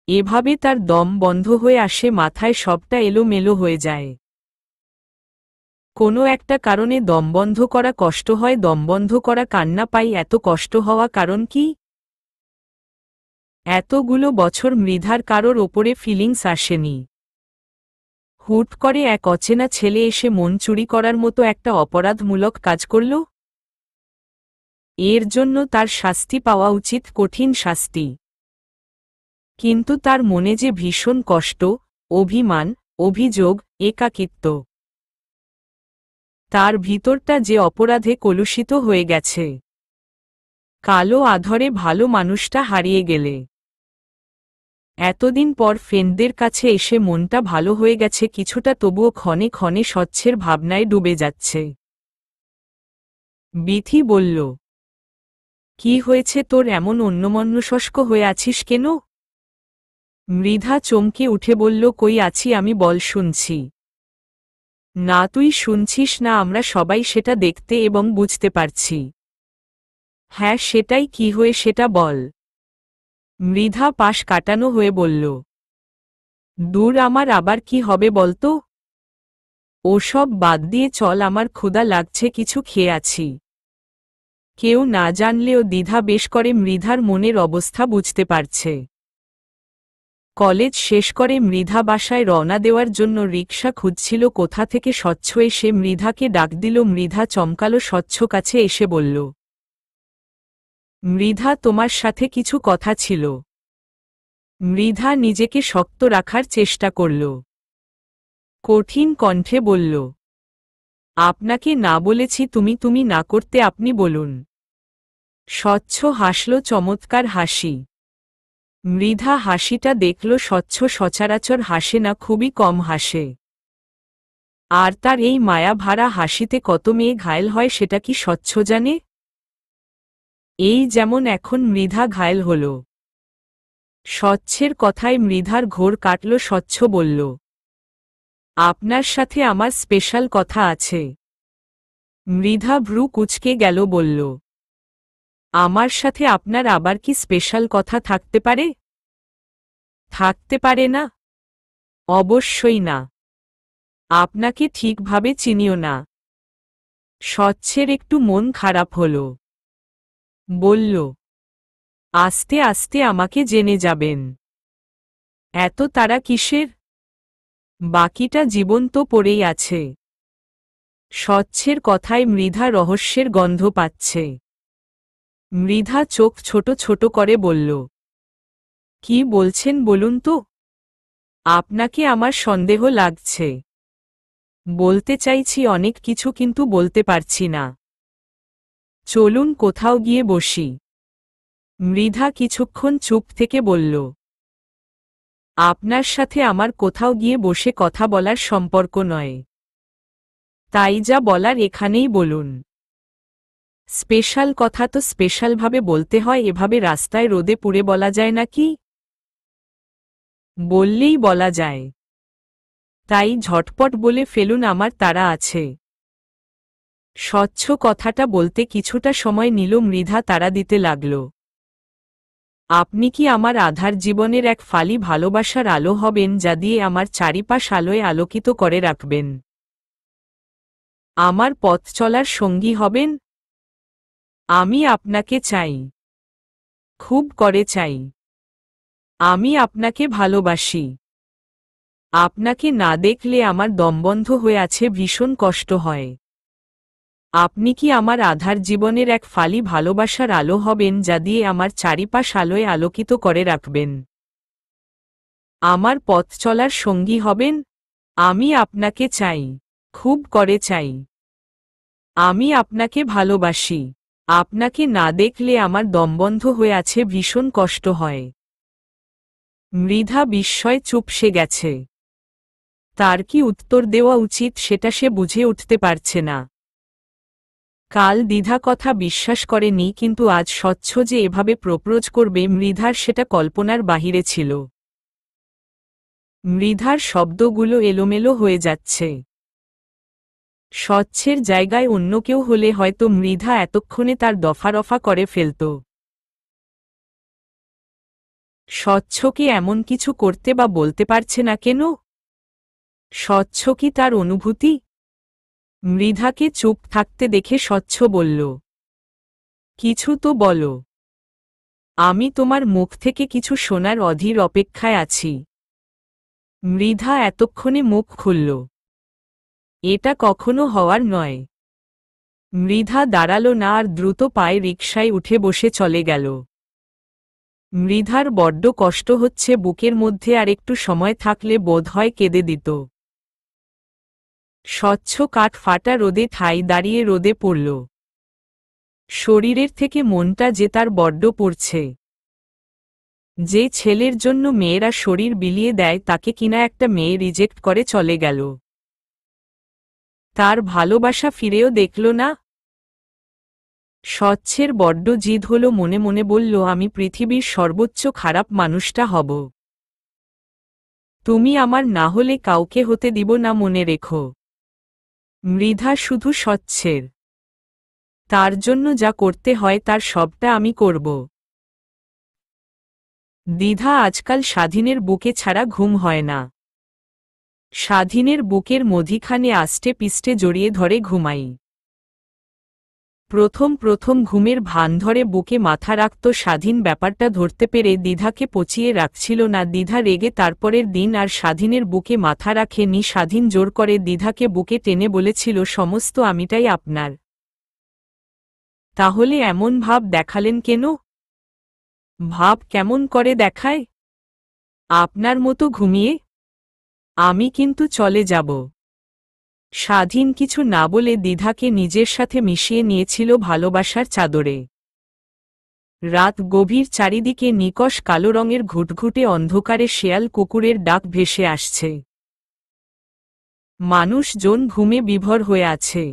এভাবে তার দম বন্ধ হয়ে আসে, মাথায় সবটা এলোমেলো হয়ে যায়। কোনো একটা কারণে দমবন্ধ করা কষ্ট হয়, দমবন্ধ করা কান্না পাই। এত কষ্ট হওয়া কারণ কি? এতগুলো বছর মৃধার কারোর ওপরে ফিলিংস আসেনি। হুট করে এক অচেনা ছেলে এসে মন চুরি করার মতো একটা অপরাধমূলক কাজ করল। এর জন্য তার শাস্তি পাওয়া উচিত, কঠিন শাস্তি। কিন্তু তার মনে যে ভীষণ কষ্ট, অভিমান, অভিযোগ, একাকিত্ব। তার ভিতরটা যে অপরাধে কলুষিত হয়ে গেছে। কালো আধরে ভালো মানুষটা হারিয়ে গেলে। এতদিন পর ফ্রেন্ডদের কাছে এসে মনটা ভালো হয়ে গেছে কিছুটা, তবুও ক্ষণে ক্ষণে স্বচ্ছের ভাবনায় ডুবে যাচ্ছে। বিথি বলল, কি হয়েছে তোর, এমন অন্যমনস্ক হয়ে আছিস কেন? মৃধা চমকে উঠে বলল, কই আছি আমি, বল, শুনছি। না তুই শুনছিস না, আমরা সবাই সেটা দেখতে এবং বুঝতে পারছি। হ্যাঁ সেটাই, কি হয়ে সেটা বল। মৃধা পাশ কাটানো হয়ে বলল, দূর, আমার আবার কি হবে বলতো? ওসব বাদ দিয়ে চল, আমার ক্ষুধা লাগছে, কিছু খেয়ে আছি। কেউ না জানলেও দ্বিধা বেশ করে। মৃধার মনের অবস্থা বুঝতে পারছে। কলেজ শেষ করে মৃধা বাসায় রওনা দেওয়ার জন্য রিকশা খুঁজছিল, কোথা থেকে স্বচ্ছ এসে মৃধাকে ডাক দিল। মৃধা চমকালো, স্বচ্ছ কাছে এসে বলল, মৃধা, তোমার সাথে কিছু কথা ছিল। মৃধা নিজেকে শক্ত রাখার চেষ্টা করল। কঠিন কণ্ঠে বলল, আপনাকে না বলেছি তুমি তুমি না করতে, আপনি বলুন। স্বচ্ছ হাসল, চমৎকার হাসি। মৃধা হাসিটা দেখল, স্বচ্ছ সচরাচর হাসে না, খুবই কম হাসে। আর তার এই মায়া ভাড়া হাসিতে কত মেয়ে ঘায়েল হয় সেটা কি স্বচ্ছ জানে? এই যেমন এখন মৃধা ঘায়েল হল। স্বচ্ছের কথায় মৃধার ঘোর কাটল। স্বচ্ছ বলল, আপনার সাথে আমার স্পেশাল কথা আছে। মৃধা ভ্রু কুঁচকে গেল, বলল, আমার সাথে আপনার আবার কি স্পেশাল কথা থাকতে পারে? থাকতে পারে না? অবশ্যই না। আপনাকে ঠিকভাবে চিনিও না। স্বচ্ছের একটু মন খারাপ হল। বলল, আস্তে আস্তে আমাকে জেনে যাবেন। এত তাড়া কিসের? বাকিটা জীবন তো পড়েই আছে। স্বচ্ছের কথায় মৃধা রহস্যের গন্ধ পাচ্ছে। মৃধা চোখ ছোট ছোট করে বলল, কি বলছেন বলুন তো? আপনাকে আমার সন্দেহ লাগছে। বলতে চাইছি অনেক কিছু কিন্তু বলতে পারছি না। চলুন কোথাও গিয়ে বসি। মৃধা কিছুক্ষণ চুপ থেকে বলল, আপনার সাথে আমার কোথাও গিয়ে বসে কথা বলার সম্পর্ক নয়। তাই যা বলার এখানেই বলুন। স্পেশাল কথা তো স্পেশালভাবে বলতে হয়, এভাবে রাস্তায় রোদে পুড়ে বলা যায় নাকি? বললেই বলা যায়। তাই ঝটপট বলে ফেলুন, আমার তাড়া আছে। স্বচ্ছ কথাটা বলতে কিছুটা সময় নিল। মৃধা তাড়া দিতে লাগল। আপনি কি আমার আধার জীবনের এক ফালি ভালোবাসার আলো হবেন, যা দিয়ে আমার চারিপাশ আলোয় আলোকিত করে রাখবেন? আমার পথ চলার সঙ্গী হবেন? আমি আপনাকে চাই, খুব করে চাই। আমি আপনাকে ভালোবাসি। আপনাকে না দেখলে আমার দমবন্ধ হয়ে আছে, ভীষণ কষ্ট হয়। আপনি কি আমার আধার জীবনের এক ফালি ভালোবাসার আলো হবেন, যা দিয়ে আমার চারিপাশ আলোয় আলোকিত করে রাখবেন? আমার পথ চলার সঙ্গী হবেন? আমি আপনাকে চাই, খুব করে চাই। আমি আপনাকে ভালোবাসি। আপনাকে না দেখলে আমার দমবন্ধ হয়ে আছে, ভীষণ কষ্ট হয়। মৃধা বিস্ময়ে চুপসে গেছে। তার কি উত্তর দেওয়া উচিত সেটা সে বুঝে উঠতে পারছে না। কাল দ্বিধা কথা বিশ্বাস করেনি, কিন্তু আজ স্বচ্ছ যে এভাবে প্রপোজ করবে, মৃধার সেটা কল্পনার বাহিরে ছিল। মৃধার শব্দগুলো এলোমেলো হয়ে যাচ্ছে। স্বচ্ছের জায়গায় অন্য কেউ হলে হয়তো মৃধা এতক্ষণে তার দফারফা করে ফেলত। স্বচ্ছকে এমন কিছু করতে বা বলতে পারছে না কেন? স্বচ্ছ কি তার অনুভূতি? মৃধাকে চুপ থাকতে দেখে স্বচ্ছ বলল, কিছু তো বলো। আমি তোমার মুখ থেকে কিছু শোনার অধীর অপেক্ষায় আছি। মৃধা এতক্ষণে মুখ খুলল। এটা কখনো হওয়ার নয়। মৃধা দাঁড়াল না আর দ্রুত পায়ে রিকশায় উঠে বসে চলে গেল। মৃধার বড্ড কষ্ট হচ্ছে বুকের মধ্যে, আর একটু সময় থাকলে বোধহয় কেঁদে দিত। স্বচ্ছ কাঠ ফাটা রোদে ঠাই দাঁড়িয়ে রোদে পড়ল। শরীরের থেকে মনটা যে তার বড্ড পড়ছে। যে ছেলের জন্য মেয়েরা শরীর বিলিয়ে দেয়, তাকে কিনা একটা মেয়ে রিজেক্ট করে চলে গেল। তার ভালোবাসা ফিরেও দেখল না। স্বচ্ছের বড্ড জিদ হল, মনে মনে বলল, আমি পৃথিবীর সর্বোচ্চ খারাপ মানুষটা হব। তুমি আমার না হলে কাউকে হতে দিব না, মনে রেখো। মৃধা শুধু স্বচ্ছের। তার জন্য যা করতে হয় তার সবটা আমি করব। দ্বিধা আজকাল স্বাধীনের বুকে ছাড়া ঘুম হয় না। স্বাধীনের বুকের মধ্যিখানে আষ্টে পিষ্টে জড়িয়ে ধরে ঘুমাই। প্রথম প্রথম ঘুমের ভান ধরে বুকে মাথা রাখত স্বাধীন, ব্যাপারটা ধরতে পেরে দ্বিধাকে পচিয়ে রাখছিল না। দ্বিধা রেগে তারপরের দিন আর স্বাধীনের বুকে মাথা রাখেনি। স্বাধীন জোর করে দ্বিধাকে বুকে টেনে বলেছিল, সমস্ত আমিটাই আপনার। তাহলে এমন ভাব দেখালেন কেন? ভাব কেমন করে দেখায়? আপনার মতো ঘুমিয়ে? আমি কিন্তু চলে যাব। স্বাধীন কিছু না বলে দ্বিধাকে নিজের সাথে মিশিয়ে নিয়েছিল ভালোবাসার চাদরে। রাত গভীর, চারিদিকে নিকষ কালো রঙের ঘুটঘুটে অন্ধকারে শেয়াল কুকুরের ডাক ভেসে আসছে। মানুষজন ঘুমে বিভোর হয়ে আছে।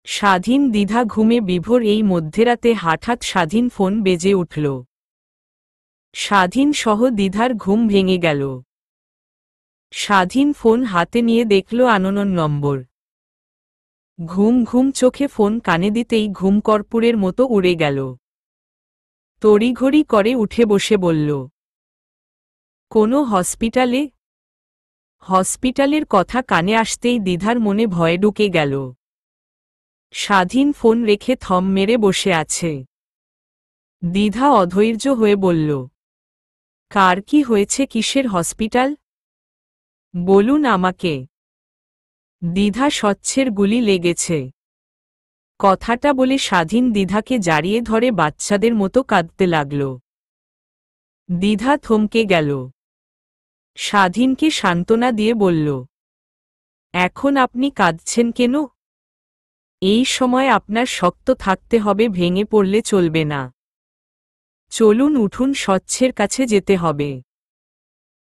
স্বাধীন দ্বিধা ঘুমে বিভোর। এই মধ্যরাতে হঠাৎ স্বাধীন ফোন বেজে উঠল। স্বাধীন সহ দ্বিধার ঘুম ভেঙে গেল। স্বাধীন ফোন হাতে নিয়ে দেখল আননোন নম্বর। ঘুম ঘুম চোখে ফোন কানে দিতেই ঘুম কর্পূরের মতো উড়ে গেল। তড়িঘড়ি করে উঠে বসে বলল, কোনো হসপিটালে? হসপিটালের কথা কানে আসতেই দ্বিধার মনে ভয় ঢুকে গেল। স্বাধীন ফোন রেখে থম মেরে বসে আছে। দ্বিধা অধৈর্য হয়ে বলল, কার কি হয়েছে? কিসের হসপিটাল? বলুন আমাকে। দ্বিধা স্বচ্ছের গুলি লেগেছে। কথাটা বলে স্বাধীন দ্বিধাকে জড়িয়ে ধরে বাচ্চাদের মতো কাঁদতে লাগল। দ্বিধা থমকে গেল। স্বাধীনকে সান্ত্বনা দিয়ে বলল, এখন আপনি কাঁদছেন কেন? এই সময় আপনার শক্ত থাকতে হবে, ভেঙে পড়লে চলবে না। চলুন উঠুন, স্বচ্ছের কাছে যেতে হবে।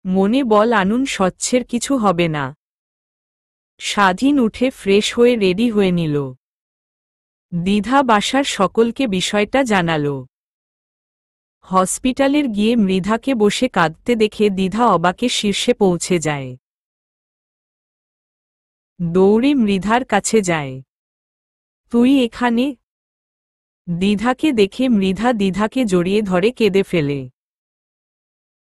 মনে বল আনুন, স্বচ্ছের কিছু হবে না। স্বাধীন উঠে ফ্রেশ হয়ে রেডি হয়ে নিল। দ্বিধা বাসার সকলকে বিষয়টা জানাল। হসপিটালের গিয়ে মৃধাকে বসে কাঁদতে দেখে দ্বিধা অবাকে শীর্ষে পৌঁছে যায়। দৌড়ে মৃধার কাছে যায়। তুই এখানে? দ্বিধাকে দেখে মৃধা দ্বিধাকে জড়িয়ে ধরে কেঁদে ফেলে।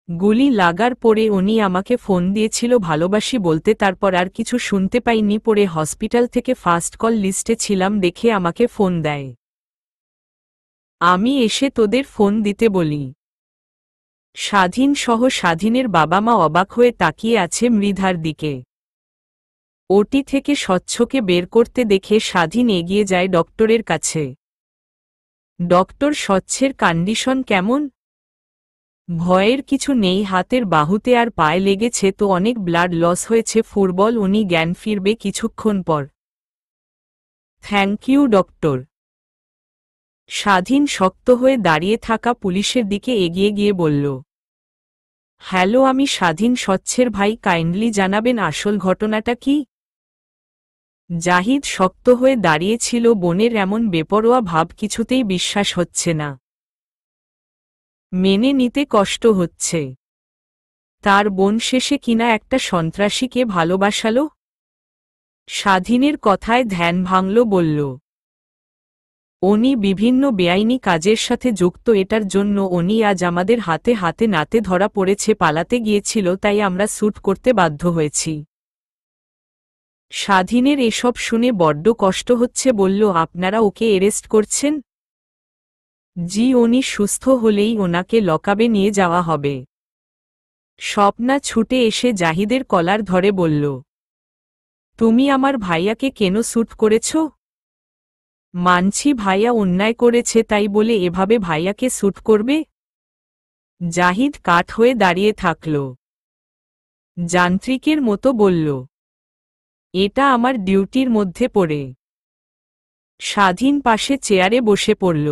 গুলি লাগার পরে উনি আমাকে ফোন দিয়েছিল ভালোবাসি বলতে, তারপর আর কিছু শুনতে পাইনি। পরে হসপিটাল থেকে ফার্স্ট কল লিস্টে ছিলাম দেখে আমাকে ফোন দেয়। আমি এসে তোদের ফোন দিতে বলি। স্বাধীন সহ স্বাধীনের বাবা মা অবাক হয়ে তাকিয়ে আছে মৃধার দিকে। ওটি থেকে স্বচ্ছকে বের করতে দেখে স্বাধীন এগিয়ে যায় ডক্টরের কাছে। ডক্টর, স্বচ্ছের কন্ডিশন কেমন? ভয়ের কিছু নেই, হাতের বাহুতে আর পায়ে লেগেছে তো অনেক ব্লাড লস হয়েছে। ফুটবল, উনি জ্ঞান ফিরবে কিছুক্ষণ পর। Thank you doctor. স্বাধীন শক্ত হয়ে দাঁড়িয়ে থাকা পুলিশের দিকে এগিয়ে গিয়ে বলল, হ্যালো, আমি স্বাধীন, স্বচ্ছের ভাই। কাইন্ডলি জানাবেন আসল ঘটনাটা কি? জাহিদ শক্ত হয়ে দাঁড়িয়েছিল। বোনের এমন বেপরোয়া ভাব কিছুতেই বিশ্বাস হচ্ছে না। মেনে নিতে কষ্ট হচ্ছে। তার বোন শেষে কিনা একটা সন্ত্রাসীকে ভালোবাসালো। স্বাধীনের কথায় ধ্যান ভাঙল। বলল, উনি বিভিন্ন বেআইনি কাজের সাথে যুক্ত। এটার জন্য উনি আজ আমাদের হাতে হাতে নাতে ধরা পড়েছে। পালাতে গিয়েছিল, তাই আমরা শ্যুট করতে বাধ্য হয়েছি। স্বাধীনের এসব শুনে বড্ড কষ্ট হচ্ছে। বলল, আপনারা ওকে অ্যারেস্ট করছেন? জি, উনি সুস্থ হলেই ওনাকে লকআপে নিয়ে যাওয়া হবে। স্বপ্না ছুটে এসে জাহিদের কলার ধরে বলল, তুমি আমার ভাইয়াকে কেন শ্যুট করেছ? মানছি ভাইয়া অন্যায় করেছে, তাই বলে এভাবে ভাইয়াকে শ্যুট করবে? জাহিদ কাঠ হয়ে দাঁড়িয়ে থাকল। যান্ত্রিকের মতো বলল, এটা আমার ডিউটির মধ্যে পড়ে। স্বাধীন পাশে চেয়ারে বসে পড়ল।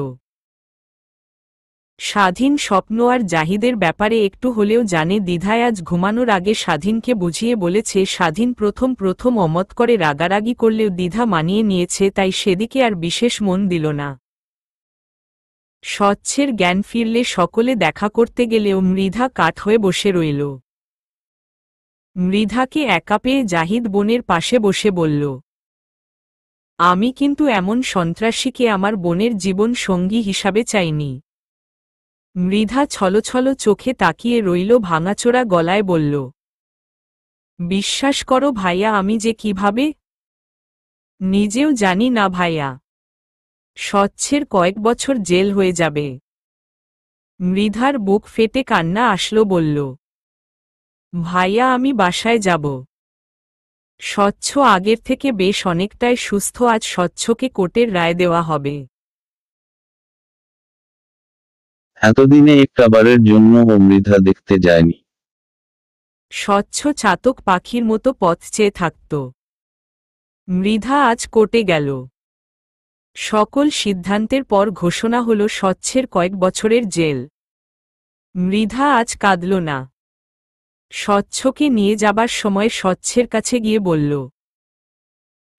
স্বাধীন স্বপ্ন আর জাহিদের ব্যাপারে একটু হলেও জানে। দ্বিধায় আজ ঘুমানোর আগে স্বাধীনকে বুঝিয়ে বলেছে। স্বাধীন প্রথম অমত করে রাগারাগি করলেও দ্বিধা মানিয়ে নিয়েছে, তাই সেদিকে আর বিশেষ মন দিল না। স্বচ্ছের জ্ঞান ফিরলে সকলে দেখা করতে গেলেও মৃধা কাঠ হয়ে বসে রইল। মৃধাকে একা পেয়ে জাহিদ বোনের পাশে বসে বলল, আমি কিন্তু এমন সন্ত্রাসীকে আমার বোনের জীবন সঙ্গী হিসাবে চাইনি। মৃধা ছলছল চোখে তাকিয়ে রইল। ভাঙাচোরা গলায় বলল, বিশ্বাস করো ভাইয়া, আমি যে কিভাবে, নিজেও জানি না ভাইয়া। স্বচ্ছের কয়েক বছর জেল হয়ে যাবে। মৃধার বুক ফেটে কান্না আসলো। বলল, ভাইয়া আমি বাসায় যাব। স্বচ্ছ আগের থেকে বেশ অনেকটাই সুস্থ। আজ স্বচ্ছকে কোর্টের রায় দেওয়া হবে। এতদিনে একটাবারের জন্য ও মৃধা দেখতে যায়নি। স্বচ্ছ চাতক পাখির মতো পথ চেয়ে থাকত। মৃধা আজ কোর্টে গেল। সকল সিদ্ধান্তের পর ঘোষণা হল স্বচ্ছের কয়েক বছরের জেল। মৃধা আজ কাঁদল না। স্বচ্ছকে নিয়ে যাবার সময় স্বচ্ছের কাছে গিয়ে বলল,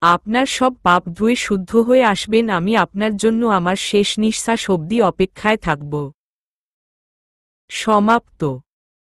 আপনার সব পাপ ধুয়ে শুদ্ধ হয়ে আসবেন। আমি আপনার জন্য আমার শেষ নিঃশ্বাস অবধি অপেক্ষায় থাকব। সমাপ্ত।